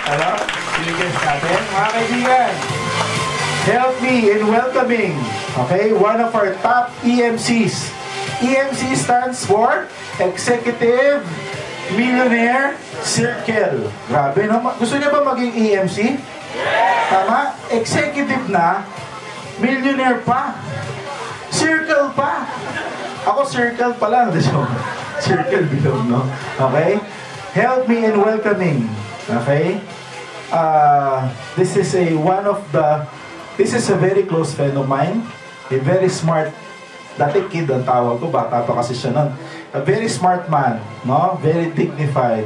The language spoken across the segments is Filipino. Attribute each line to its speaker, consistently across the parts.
Speaker 1: Ano? Speakers natin. Mga kaibigan, help me in welcoming, okay, one of our top EMCs. EMC stands for Executive Millionaire Circle. Grabe, no? Gusto niya ba maging EMC? Tama? Executive na, millionaire pa, circle pa. Ako circle pa lang. Circle below, no? Okay? Help me in welcoming. Okay? This is a very close friend of mine. A very smart, dati kid ang tawag ko, bata pa kasi siya nun. A very smart man, no? Very dignified,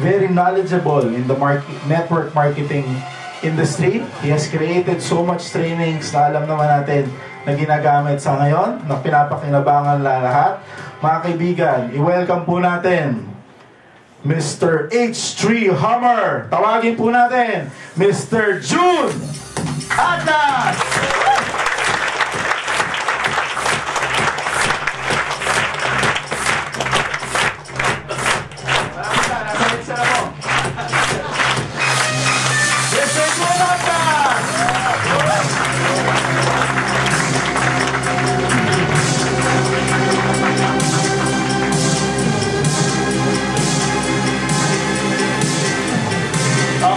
Speaker 1: very knowledgeable in the network marketing industry. He has created so much trainings na alam naman natin na ginagamit sa ngayon, na pinapakinabangan lahat. Mga kaibigan, i-welcome po natin Mr. H3 Hammer. Tawagin po natin Mr. June Atlas.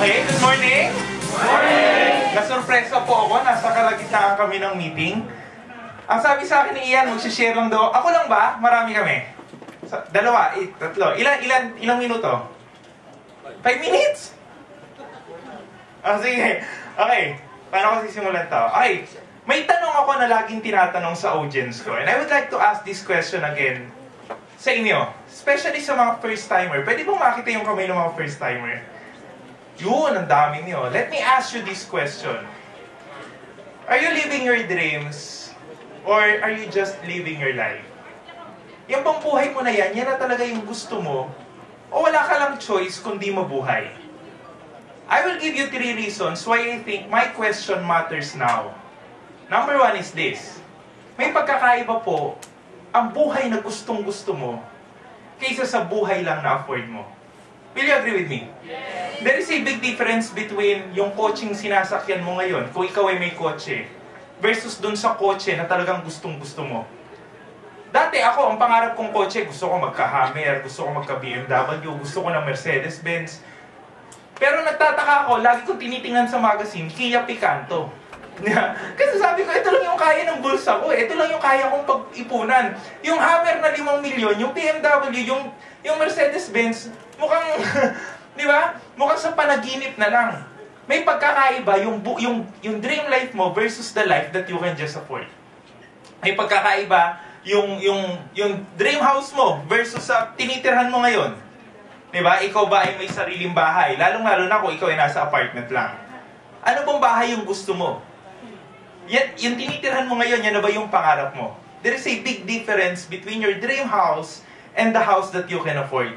Speaker 2: Okay, good morning! Morning! Nasurpresa po ako, nasa kalagitnaan kami ng meeting. Ang sabi sa akin ni Ian, magsishare lang daw. Ako lang ba? Marami kami. Dalawa, tatlo. Ilang minuto? 5 minutes? Sige. Okay, paano ko sisimulan to? Okay, may tanong ako na laging tinatanong sa audience ko. And I would like to ask this question again sa inyo. Especially sa mga first-timer. Pwede bang makita yung kamay ng mga first-timer? Yun, ang dami niyo. Let me ask you this question. Are you living your dreams? Or are you just living your life? Yung bang buhay mo na yan na talaga yung gusto mo? O wala ka lang choice kundi mabuhay? I will give you 3 reasons why I think my question matters now. Number 1 is this. May pagkakaiba po ang buhay na gustong-gusto mo kaysa sa buhay lang na afford mo. Will you agree with me? Yes. There is a big difference between yung coaching sinasakyan mo ngayon, kung ikaw ay may kotse, versus dun sa kotse na talagang gustong-gusto mo. Dati ako, ang pangarap kong kotse, gusto ko magka-Hammer, gusto ko magka-BMW, gusto ko ng Mercedes-Benz. Pero nagtataka ako, lagi kong tinitingnan sa magazine, Kia Picanto. Kasi sabi ko, ito lang yung kaya ng bulsa ko, ito lang yung kaya kong pag-ipunan. Yung Hammer na 5 milyon, yung BMW, yung Mercedes-Benz, mukhang, di ba? Mukhang sa panaginip na lang. May pagkakaiba yung dream life mo versus the life that you can just afford. May pagkakaiba yung dream house mo versus sa tinitirhan mo ngayon. Di ba? Ikaw ba ay may sariling bahay? Lalong-lalo na kung ikaw ay nasa apartment lang. Ano bang bahay yung gusto mo? Yung tinitirhan mo ngayon, yan na ba yung pangarap mo? There is a big difference between your dream house and the house that you can afford.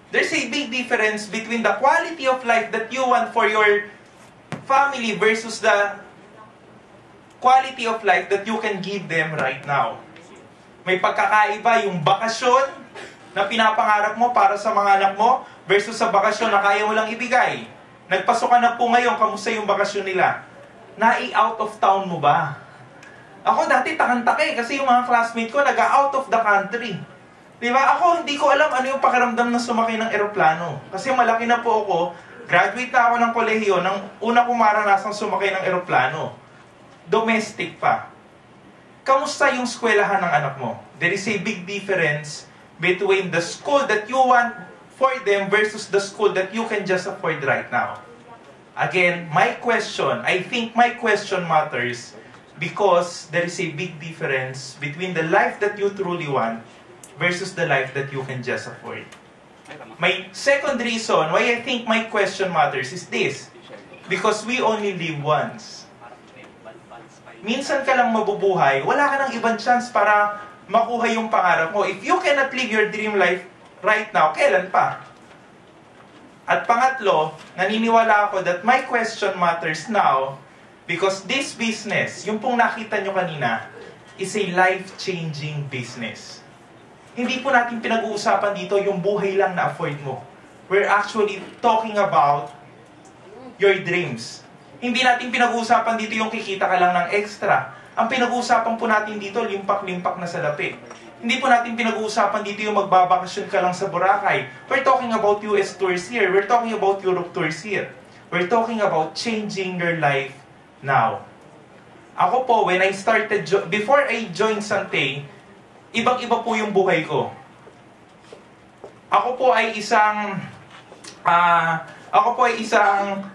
Speaker 2: There's a big difference between the quality of life that you want for your family versus the quality of life that you can give them right now. May pagkakaiba yung bakasyon na pinapangarap mo para sa mga anak mo versus sa bakasyon na kaya mo lang ibigay. Nagpasok ka na po ngayon, kamusta yung bakasyon nila? Nai-out of town mo ba? Ako dati takantake kasi yung mga classmate ko nag-out of the country. Diba? Ako, hindi ko alam ano yung pakiramdam na sumakay ng eroplano. Kasi malaki na po ako, graduate na ako ng kolehiyo, nang una kong maranasang sumakay ng eroplano. Domestic pa. Kamusta yung eskwelahan ng anak mo? There is a big difference between the school that you want for them versus the school that you can just afford right now. Again, I think my question matters because there is a big difference between the life that you truly want versus the life that you can just afford. My second reason why I think my question matters is this. Because we only live once. Minsan ka lang mabubuhay, wala ka ng ibang chance para makuha yung pangarap mo. If you cannot live your dream life right now, kailan pa? At pangatlo, naniniwala ako that my question matters now because this business, yung pong nakita nyo kanina, is a life-changing business. Hindi po natin pinag-uusapan dito yung buhay lang na afford mo. We're actually talking about your dreams. Hindi natin pinag-uusapan dito yung kikita ka lang ng extra. Ang pinag-uusapan po natin dito, limpak-limpak na salapi. Hindi po natin pinag-uusapan dito yung magbabakasyon ka lang sa Boracay. We're talking about US tours here. We're talking about Europe tours here. We're talking about changing your life now. Ako po, when I started, before I joined Sante, ibang-iba po yung buhay ko. Ako po ay isang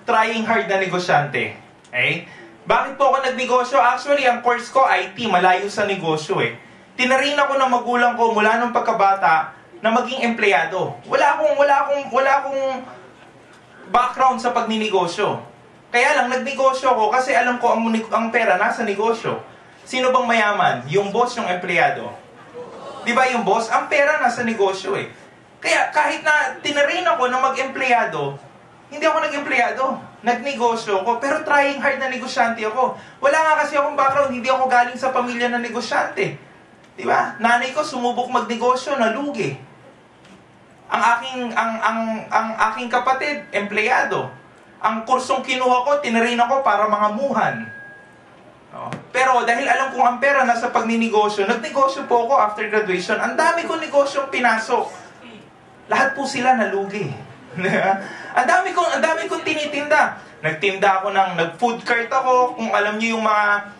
Speaker 2: trying hard na negosyante. Okay? Bakit po ako nagnegosyo? Actually, ang course ko, IT, malayo sa negosyo eh. Tinarin ako ng magulang ko mula nung pagkabata na maging empleyado. Wala akong background sa pagninegosyo. Kaya lang, nagnegosyo ako kasi alam ko ang pera nasa negosyo. Sino bang mayaman? Yung boss, yung empleyado. Di ba yung boss? Ang pera nasa negosyo eh. Kaya kahit na tinarin ako na mag-empleyado, hindi ako nag-empleyado. Nagnegosyo ako, pero trying hard na negosyante ako. Wala nga kasi akong background, hindi ako galing sa pamilya na negosyante. Di ba? Nanay ko sumubok magnegosyo, nalugi. Ang aking kapatid, empleyado. Ang kursong kinuha ko, tinarin ako para mangamuhan. No? Pero dahil alam kong ang pera nasa pagninegosyo, nagnegosyo po ako after graduation. Ang dami kong negosyong pinasok. Lahat po sila nalugi. ang dami kong tinitinda. Nagtinda ako nag-food cart ako. Kung alam niyo yung mga,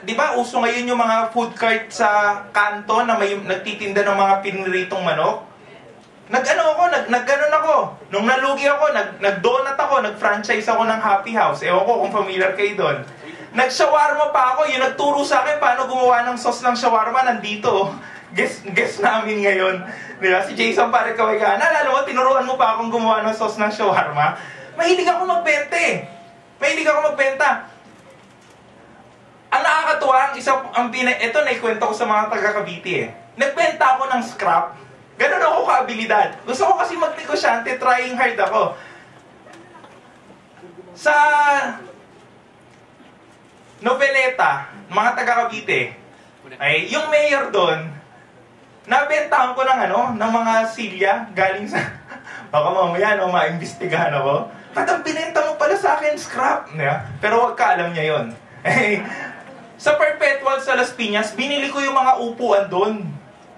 Speaker 2: di ba uso ngayon yung mga food cart sa kanto na may nagtitinda ng mga piniritong manok? Nagganon ako. Nung nalugi ako, nag-donut ako, nag-franchise ako ng Happy House. Ewan ko kung familiar kayo doon. Nag-shawarma pa ako. Yung nagturo sa akin paano gumawa ng sauce ng shawarma, nandito. Guess namin ngayon. Diba? Si Jason pare kaway ka. Naalala mo, tinuruan mo pa akong gumawa ng sauce ng shawarma. Mahilig ako magbenta eh. Ang nakakatuwa, ito naikwento ko sa mga taga-Cavite eh. Nagbenta ako ng scrap. Ganun ako kaabilidad. Gusto ko kasi magnegosyante, trying hard ako. Sa Noveleta, mga taga-Cavite, ay yung mayor doon, nabentahan ko ng mga silya galing sa baka mamaya maimbestigahan ako. At ang binenta mo pala sa akin, scrap. Pero wag ka, alam niya yon. Sa Perpetual sa Las Piñas, binili ko yung mga upuan doon.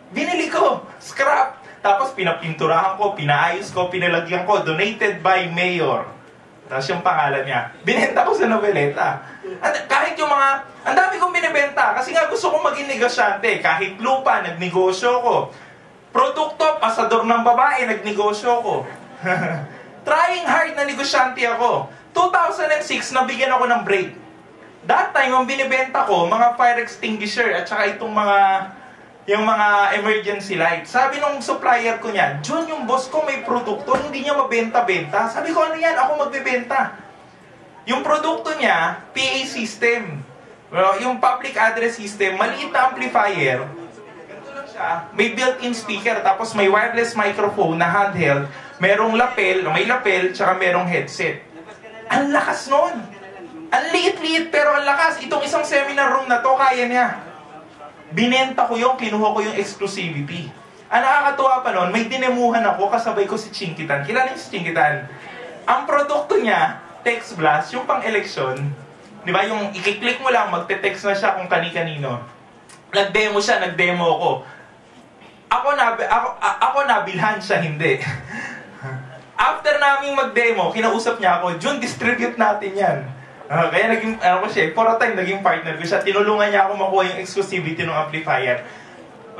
Speaker 2: Binili ko, scrap. Tapos pinapinturahan ko, pinaayos ko, pinalagyan ko, donated by Mayor. Tapos yung pangalan niya. Binenta ko sa Noveleta. At kahit yung ang dami kong binibenta. Kasi nga gusto kong maging negosyante. Kahit lupa, nagnegosyo ko. Produkto, pasador ng babae, nagnegosyo ko. Trying hard na negosyante ako. 2006, nabigyan ako ng break. That time, ang binibenta ko, mga fire extinguisher at saka itong yung mga emergency light. Sabi nung supplier ko niyan, John, yung boss ko may produkto, hindi niya mabenta-benta. Sabi ko, ano yan? Ako magbebenta. Yung produkto niya, PA system. Well, yung public address system, maliit na amplifier. Ganito lang siya. May built-in speaker, tapos may wireless microphone na handheld. Merong may lapel, tsaka merong headset. Ang lakas nun. Ang liit-liit, pero ang lakas. Itong isang seminar room na to, kaya niya. Binenta ko yung, kinuha ko yung exclusivity. Ang nakakatuwa pa nun, may dinemuhan ako, kasabay ko si Chinkitan. Kilala niyo si Chinkitan? Ang produkto niya, text blast, yung pang-eleksyon. Di ba, yung i-click mo lang, magte-text na siya kung kani-kanino. Nag-demo siya, nag-demo ako. Ako nabilhan siya, hindi. After naming mag-demo, kinausap niya ako, Jun, distribute natin yan. Kaya naging, for a time, naging partner ko siya. Tinulungan niya ako makuha yung exclusivity ng amplifier.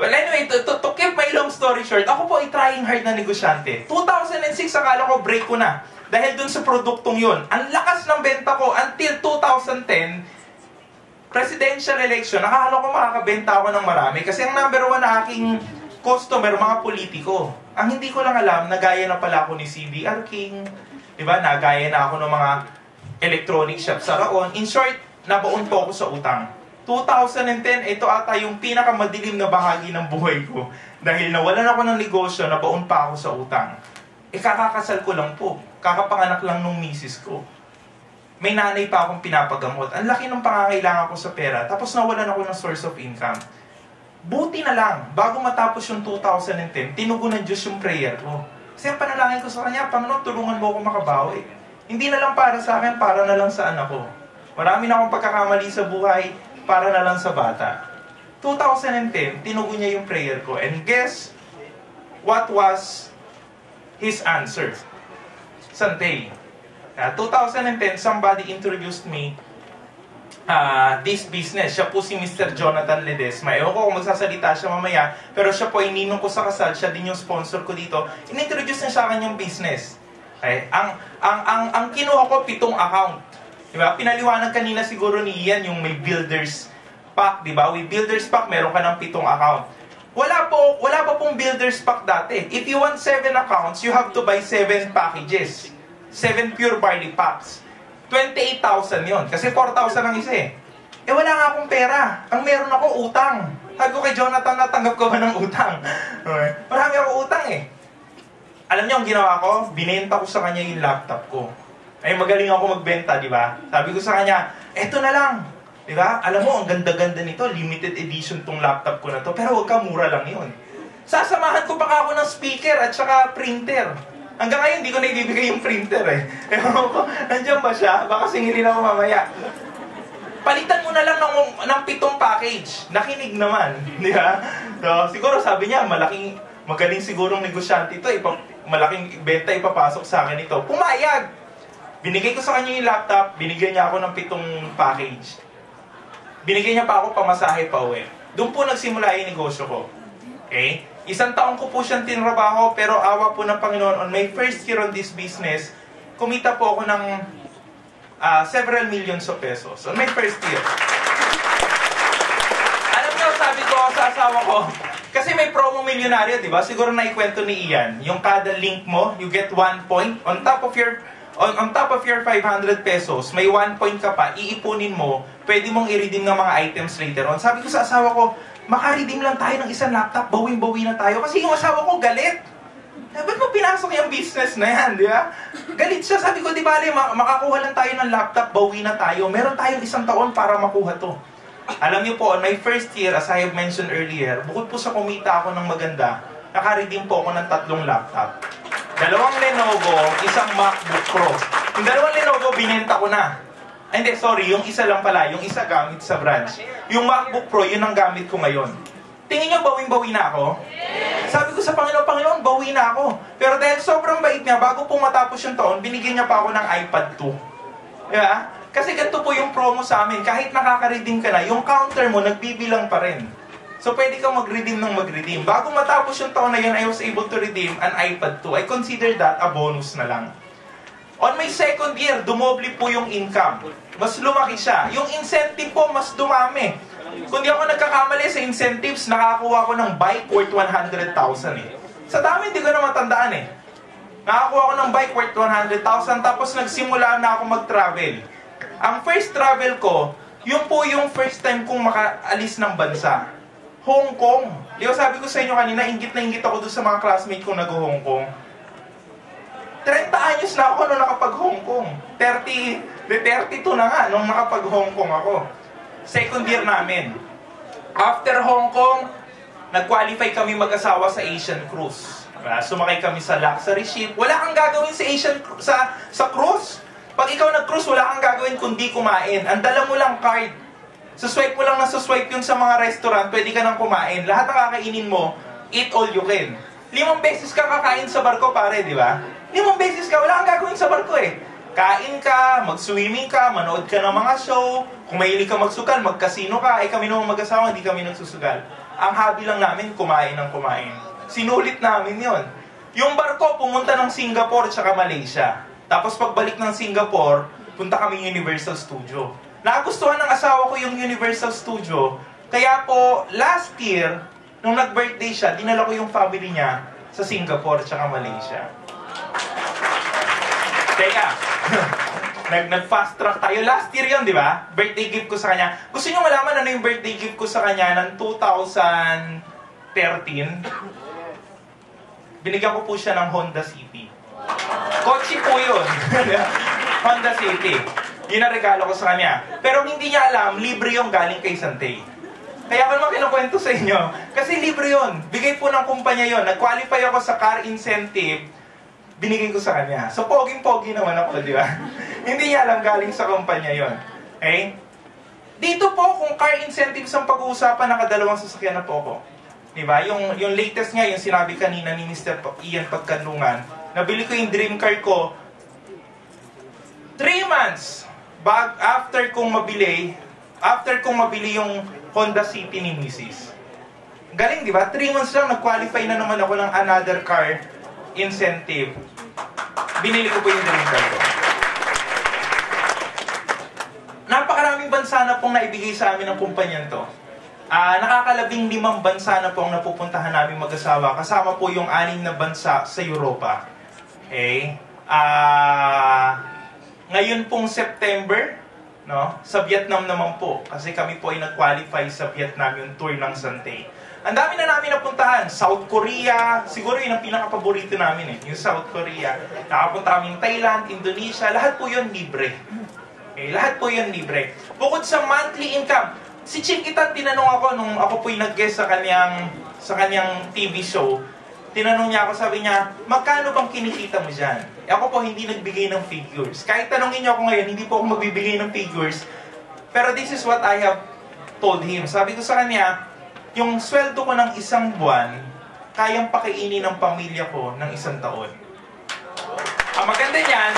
Speaker 2: Well, anyway, to keep my long story short, ako po ay trying hard na negosyante. 2006, akala ko break ko na. Dahil dun sa produktong yun. Ang lakas ng benta ko until 2010, presidential election, akala ko makakabenta ako ng marami. Kasi ang number one na aking customer, mga politiko. Ang hindi ko lang alam, nagaya na pala ako ni CDR King. Diba? Nagaya na ako ng mga electronic shop sa Raon. In short, nabaon po ako sa utang. 2010, ito ata yung pinakamadilim na bahagi ng buhay ko. Dahil nawalan ako ng negosyo, nabaon pa ako sa utang. Kakakasal ko lang po. Kakapanganak lang nung misis ko. May nanay pa akong pinapagamot. Ang laki ng pangangailangan ko sa pera. Tapos nawalan ako ng source of income. Buti na lang, bago matapos yung 2010, tinugon ng Diyos yung prayer ko. Kasi ang panalangin ko sa Kanya, Panginoon, tulungan mo ako makabawi. Hindi na lang para sa akin, para na lang sa anak ko. Marami na akong pagkakamali sa buhay, para na lang sa bata. 2010, tinugon niya yung prayer ko. And guess what was his answer? Sante. 2010, somebody introduced me this business. Siya po si Mr. Jonathan Ledesma. Ewan ko kung magsasalita siya mamaya, pero siya po ay ninong ko sa kasal. Siya din yung sponsor ko dito. In-introduce na siya kanyang business. Okay? Ang kinuha ko, 7 account. Diba? Pinaliwanag kanina siguro ni Ian yung may builders pack, diba? With builders pack, meron ka ng 7 account. Wala pa pong builders pack dati. If you want 7 accounts, you have to buy 7 packages. 7 pure barley packs. 28,000 yon. Kasi 4,000 ang isa eh. Wala nga akong pera. Ang meron ako, utang. Sabi ko kay Jonathan, natanggap ko ba ng utang? Okay. Marami ako utang eh. Alam niyo ang ginawa ko? Binenta ko sa kanya yung laptop ko. Ay, magaling ako magbenta, di ba? Sabi ko sa kanya, eto na lang. Di ba? Alam mo, ang ganda-ganda nito. Limited edition tong laptop ko na to. Pero huwag ka, mura lang yun. Sasamahan ko pa ako ng speaker at saka printer. Hanggang ngayon, hindi ko na ibibigay yung printer eh. Ewan ko, nandiyan ba siya? Baka singilin ako mamaya. Palitan mo na lang ng 7 package. Nakinig naman. Di ba? So, siguro sabi niya, magaling sigurong negosyante ito. Malaking benta ipapasok sa akin ito. Pumayag! Binigay ko sa kanya yung laptop, binigyan niya ako ng 7 package. Binigyan niya pa ako pamasahe pa uwi. Doon po nagsimula yung negosyo ko. Okay? 1 taon ko po siyang tinrabaho, pero awa po ng Panginoon, on my first year on this business, kumita po ako ng several millions of pesos. On my first year. Alam niyo, sabi ko sa asawa ko, kasi may promo milyonaryo, di ba? Siguro naikwento ni Ian, yung kada link mo, you get 1 point. On top of your 500 pesos, may 1 point ka pa, iipunin mo, pwede mong i-redeem ng mga items later on. Sabi ko sa asawa ko, maka-redeem lang tayo ng 1 laptop, bawing-bawi na tayo. Kasi yung asawa ko galit. Ba't mo pinasok yung business na yan, di ba? Galit siya. Sabi ko, di ba, makakuha lang tayo ng laptop, bawi na tayo. Meron tayong 1 taon para makuha to. Alam niyo po, on my first year, as I have mentioned earlier, bukod po sa kumita ako ng maganda, naka-redeem po ako ng 3 laptop. 2 Lenovo, 1 MacBook Pro. Yung 2 Lenovo, binenta ko na. Ay, hindi, sorry, yung isa lang pala, yung isa gamit sa branch. Yung MacBook Pro, yun ang gamit ko ngayon. Tingin niyo, bawing-bawi na ako? Sabi ko sa Panginoon, bawi na ako. Pero dahil sobrang bait niya, bago po matapos yung taon, binigyan niya pa ako ng iPad 2. Diba? Kasi ganito po yung promo sa amin. Kahit nakaka-redeem ka na, yung counter mo, nagbibilang pa rin. So, pwede kang mag-redeem ng mag-redeem. Bago matapos yung taon na yun, I was able to redeem an iPad 2. I consider that a bonus na lang. On my second year, dumoble po yung income. Mas lumaki siya. Yung incentive po, mas dumami. Kung di ako nagkakamali sa incentives, nakakuha ko ng bike worth 100,000 eh. Sa dami, hindi ko na matandaan eh. Nakakuha ko ng bike worth 100,000, tapos nagsimula na ako mag-travel. Ang first travel ko, yun po yung first time kong makaalis ng bansa. Hong Kong. Di ba sabi ko sa inyo kanina, ingit na ingit ako doon sa mga classmate kong nag-Hong Kong. 30 anyos na ako nung nakapag-Hong Kong. 32 na nga nung nakapag-Hong Kong ako. Second year namin. After Hong Kong, nag-qualify kami mag-asawa sa Asian Cruise. Sumakay kami sa luxury ship. Wala kang gagawin sa cruise. Pag ikaw nag-cruise, wala kang gagawin kundi kumain. Ang dala mo lang card. Suswipe mo lang na suswipe yun sa mga restaurant, pwede ka nang kumain. Lahat ng kakainin mo, eat all you can. 5 beses ka kakain sa barko, pare, di ba? 5 beses ka, wala kang gagawin sa barko eh. Kain ka, mag-swimming ka, manood ka ng mga show. Kung mahilig ka magsugal, mag-casino ka. Ay kami naman mag-asawa, hindi kami nagsusugal. Ang hobby lang namin, kumain ng kumain. Sinulit namin yon. Yung barko, pumunta ng Singapore tsaka Malaysia. Tapos pagbalik ng Singapore, punta kami Universal Studio. Nagustuhan ng asawa ko yung Universal Studio. Kaya po, last year, nung nag-birthday siya, dinala ko yung family niya sa Singapore tsaka Malaysia. Teka, nag-fast track tayo. Last year yun, di ba? Birthday gift ko sa kanya. Gusto niyo malaman ano yung birthday gift ko sa kanya ng 2013? Binigyan ko po siya ng Honda City. Kotse po yun. Honda City. Yun ang regalo ko sa kanya. Pero hindi niya alam, libre yung galing kay Sante. Kaya ko naman kinukwento sa inyo. Kasi libre yun. Bigay po ng kumpanya yun. Nag-qualify ako sa car incentive. binigay ko sa kanya. So, poging-pogi naman ako, di ba? Hindi niya alam galing sa kumpanya yon. Okay? Dito po, kung car incentives ang pag-uusapan, nakadalawang sasakyan na po ako. Di ba? Yung latest nga, yung sinabi kanina ni Mr. Ian Pagkanlungan, nabili ko yung dream car ko, 3 months after kong mabili yung Honda City ni Mrs. Galing, di ba? 3 months lang, nag-qualify na naman ako ng another car incentive. Binili ko po yung dream car ko. Napakaraming bansa na pong naibigay sa amin ng kumpanyan to. Nakakalabing 5 bansa na po ang napupuntahan namin mag-asawa. Kasama po yung 6 na bansa sa Europa. Okay? Ngayon pong September, no? Sa Vietnam naman po. Kasi kami po ay nag-qualify sa Vietnam yung tour ng Sante. Ang dami na namin napuntahan. South Korea, siguro yun ang pinaka-paborito namin yung South Korea. Nakapunta kami Thailand, Indonesia, lahat po yun libre. Okay, lahat po yun libre. Bukod sa monthly income, si Chiquitan, tinanong ako nung ako po'y nag-guest sa kanyang TV show. Tinanong niya ako, sabi niya, magkano bang kinikita mo dyan? Ako po hindi nagbigay ng figures. Kahit tanongin niyo ako ngayon, hindi po ako magbibigay ng figures. Pero this is what I have told him. Sabi ko sa kanya, yung sweldo ko ng 1 buwan, kayang pakainin ng pamilya ko ng 1 taon. Ang maganda niyan,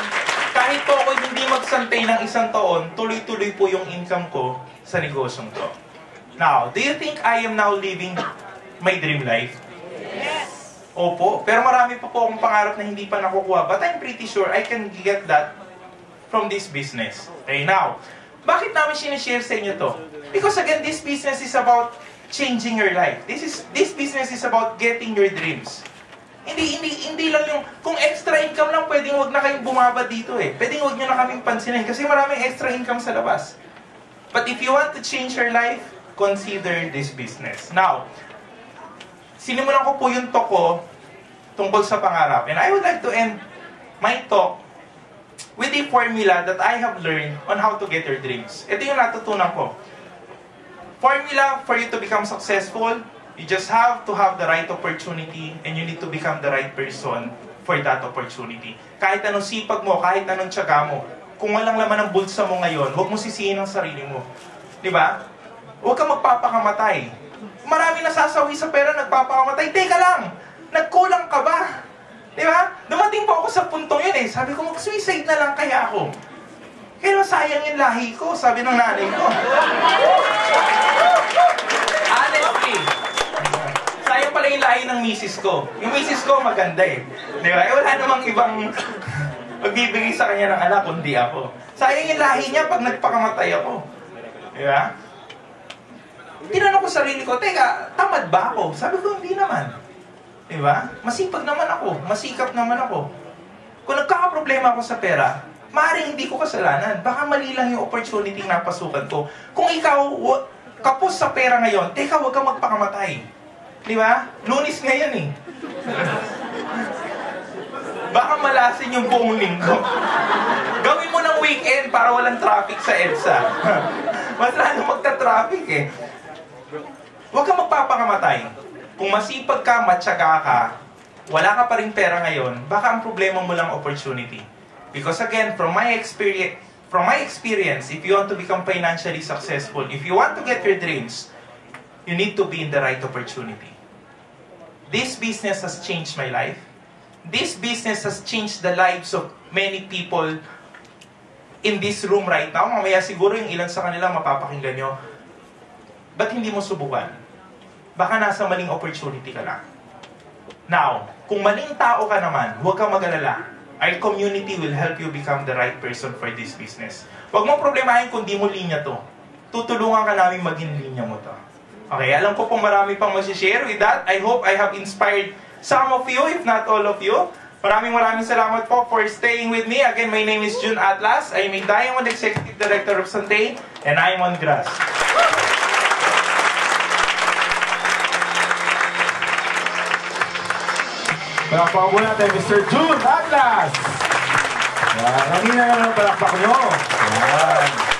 Speaker 2: kahit po ako hindi magsantay ng 1 taon, tuloy-tuloy po yung income ko sa negosyong to. Now, do you think I am now living my dream life? Yes! Opo, pero marami pa po akong pangarap na hindi pa nakukuha. But I'm pretty sure I can get that from this business. Okay, now, bakit namin sinishare sa inyo to? Because again, this business is about changing your life. This business is about getting your dreams. Hindi lang yung, kung extra income lang, pwedeng wag na kayong bumaba dito eh. Pwedeng wag nyo na kaming pansinin kasi maraming extra income sa labas. But if you want to change your life, consider this business. Now, sinimulan ko po yung talk ko tungkol sa pangarap. And I would like to end my talk with a formula that I have learned on how to get your dreams. Ito yung natutunan ko. Formula for you to become successful, you just have to have the right opportunity and you need to become the right person for that opportunity. Kahit anong sipag mo, kahit anong tiyaga mo, kung walang laman ng bulsa mo ngayon, huwag mo sisihin ang sarili mo. Diba? Huwag kang magpapakamatay. Marami nasasawi sa pera, nagpapakamatay. Teka lang! Nagkulang ka ba? Diba? Dumating po ako sa puntong yun eh. Sabi ko, mag-suicide na lang kaya ako. Pero sayang yung lahi ko, sabi ng nanay ko. Honestly, sayang pala yung lahi ng misis ko. Yung misis ko maganda eh. Diba? Eh, wala namang ibang magbibigay sa kanya ng anak kundi ako. Sayang yung lahi niya pag nagpakamatay ako. Diba? Tinanong ko sarili ko, teka, tamad ba ako? Sabi ko, hindi naman. Diba? Masipag naman ako. Masikap naman ako. Kung nagkakaproblema ako sa pera, maaaring hindi ko kasalanan. Baka mali lang yung opportunity na napasukan ko. Kung ikaw, kapos sa pera ngayon, teka, huwag kang magpakamatay. Diba? Lunis ngayon eh. Baka malasin yung buong linggo. Gawin mo ng weekend para walang traffic sa EDSA. Mas lalo magta-traffic eh. Huwag kang magpapakamatay. Kung masipag ka, matyaga ka, wala ka pa rin pera ngayon, baka ang problema mo lang opportunity. Because again, from my experience, if you want to become financially successful, if you want to get your dreams, you need to be in the right opportunity. This business has changed my life. This business has changed the lives of many people in this room right now. Mamaya siguro yung ilan sa kanila mapapakinggan nyo. Ba't hindi mo subukan? Baka nasa maling opportunity ka lang. Now, kung maling tao ka naman, huwag kang mag-alala. Our community will help you become the right person for this business. Huwag mong problemahin kung di mo linya to. Tutulungan ka namin maging linya mo to. Okay, alam ko pong marami pang masishare. With that, I hope I have inspired some of you, if not all of you. Maraming salamat po for staying with me. Again, my name is June Atlas. I am a Diamond Executive Director of Sante, and I am on grass.
Speaker 1: Palakpak po natin, Mr. June Atlas! Yan, kanina naman ang palakpak nyo. Yan.